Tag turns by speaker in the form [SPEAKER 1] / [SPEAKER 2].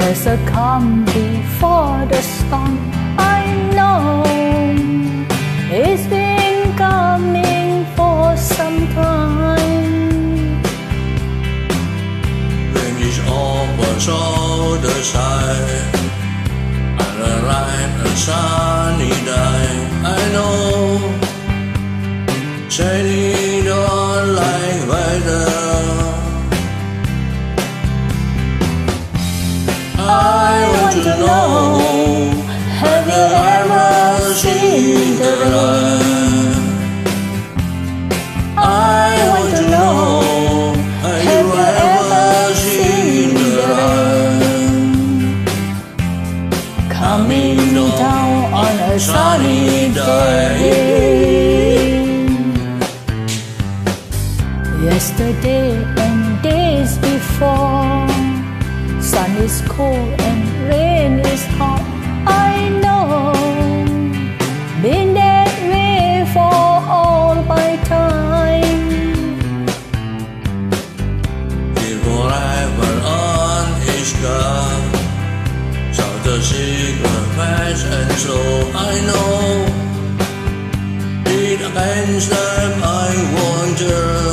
[SPEAKER 1] There's a calm before the storm. I know it's been coming for some time.
[SPEAKER 2] When it's over, so the side, and a light, a sunny day. I know, shady don't like weather. I want to know, have you ever seen the rain? I want to know, have you ever seen the rain?
[SPEAKER 1] Coming down on a sunny day. Yesterday and days before, sun is cold and rain is hot. I know, been that way for all my time.
[SPEAKER 2] Forever on is gone, so the secret past, and so I know, it against them I wonder.